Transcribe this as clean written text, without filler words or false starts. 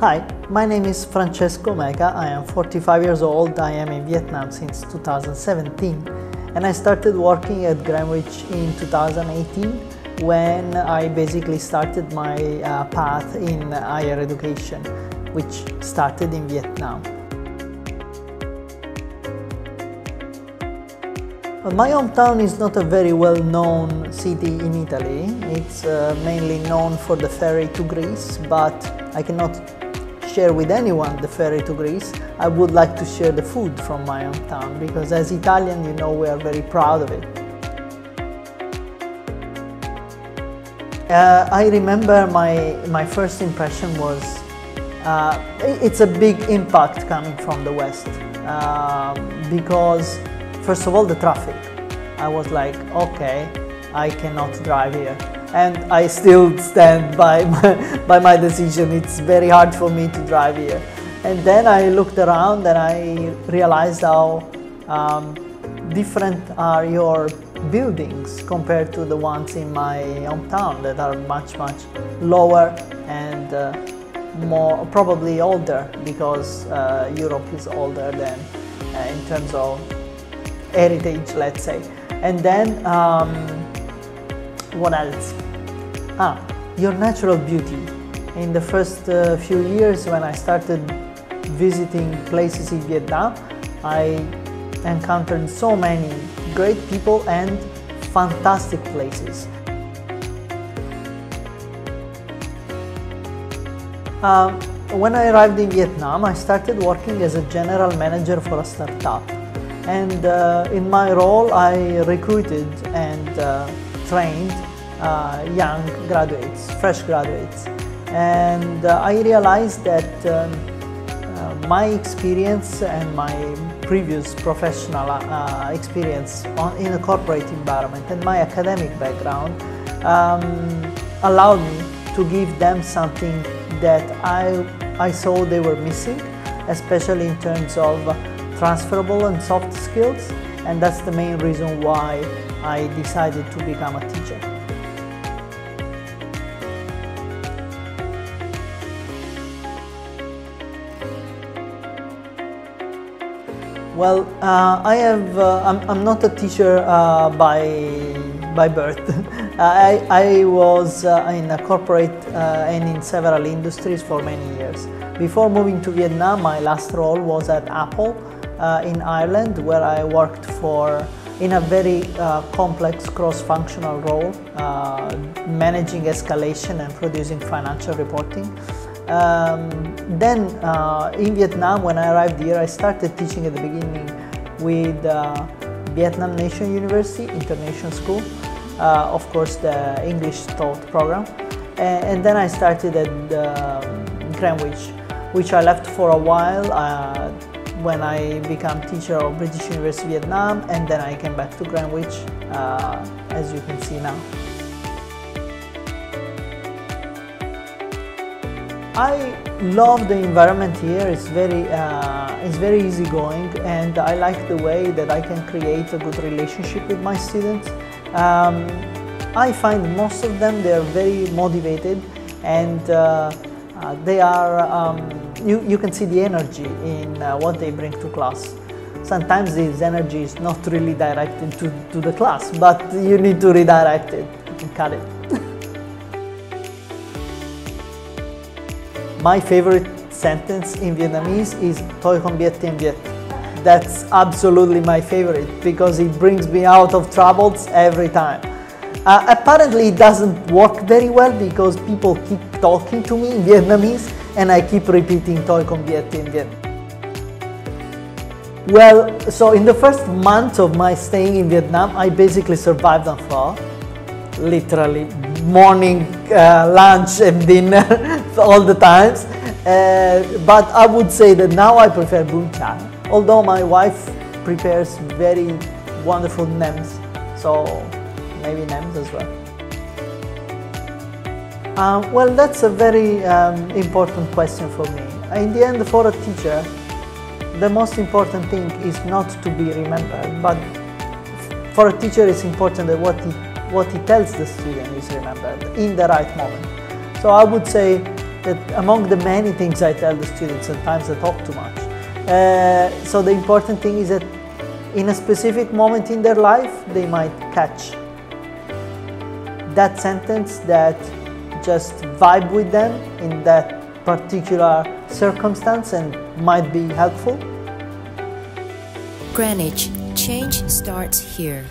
Hi, my name is Francesco Meca. I am 45 years old. I am in Vietnam since 2017 and I started working at Greenwich in 2018 when I basically started my path in higher education, which started in Vietnam. My hometown is not a very well-known city in Italy. It's mainly known for the ferry to Greece, but I cannot share with anyone the ferry to Greece. I would like to share the food from my hometown because as Italian, you know, we are very proud of it. I remember my first impression was it's a big impact coming from the West because first of all the traffic. I was like, okay, I cannot drive here. And I still stand by my decision. It's very hard for me to drive here. And then I looked around and I realized how different are your buildings compared to the ones in my hometown that are much lower and more probably older because Europe is older than in terms of heritage, let's say. And then what else? Your natural beauty. In the first few years when I started visiting places in Vietnam, I encountered so many great people and fantastic places. When I arrived in Vietnam, I started working as a general manager for a startup. And in my role, I recruited and trained young graduates, fresh graduates. And I realized that my experience and my previous professional experience in a corporate environment and my academic background allowed me to give them something that I saw they were missing, especially in terms of transferable and soft skills, and that's the main reason why I decided to become a teacher. Well, I'm not a teacher by birth. I was in a corporate and in several industries for many years. Before moving to Vietnam, my last role was at Apple in Ireland, where I worked in a very complex cross-functional role, managing escalation and producing financial reporting. Then in Vietnam, when I arrived here, I started teaching at the beginning with Vietnam Nation University International School, of course the English taught program, and then I started at Greenwich, which I left for a while when I became teacher of British University Vietnam, and then I came back to Greenwich, as you can see now. I love the environment here. It's very easygoing, and I like the way that I can create a good relationship with my students. I find most of them, they are very motivated, and they are, you can see the energy in what they bring to class. Sometimes this energy is not really directed to the class, but you need to redirect it and cut it. My favorite sentence in Vietnamese is "Tôi không biết tiếng Việt." That's absolutely my favorite because it brings me out of troubles every time. Apparently it doesn't work very well because people keep talking to me in Vietnamese and I keep repeating "Tôi không biết tiếng Việt." Well, so in the first month of my staying in Vietnam, I basically survived on pho, literally morning, lunch and dinner all the times. But I would say that now I prefer bún chả, although my wife prepares very wonderful nems, so maybe nems as well. Well, that's a very important question for me. In the end, for a teacher, the most important thing is not to be remembered, but for a teacher it's important that what he tells the student is remembered in the right moment. So I would say that among the many things I tell the students, sometimes I talk too much. So the important thing is that in a specific moment in their life, they might catch that sentence that just vibe with them in that particular circumstance and might be helpful. Greenwich, change starts here.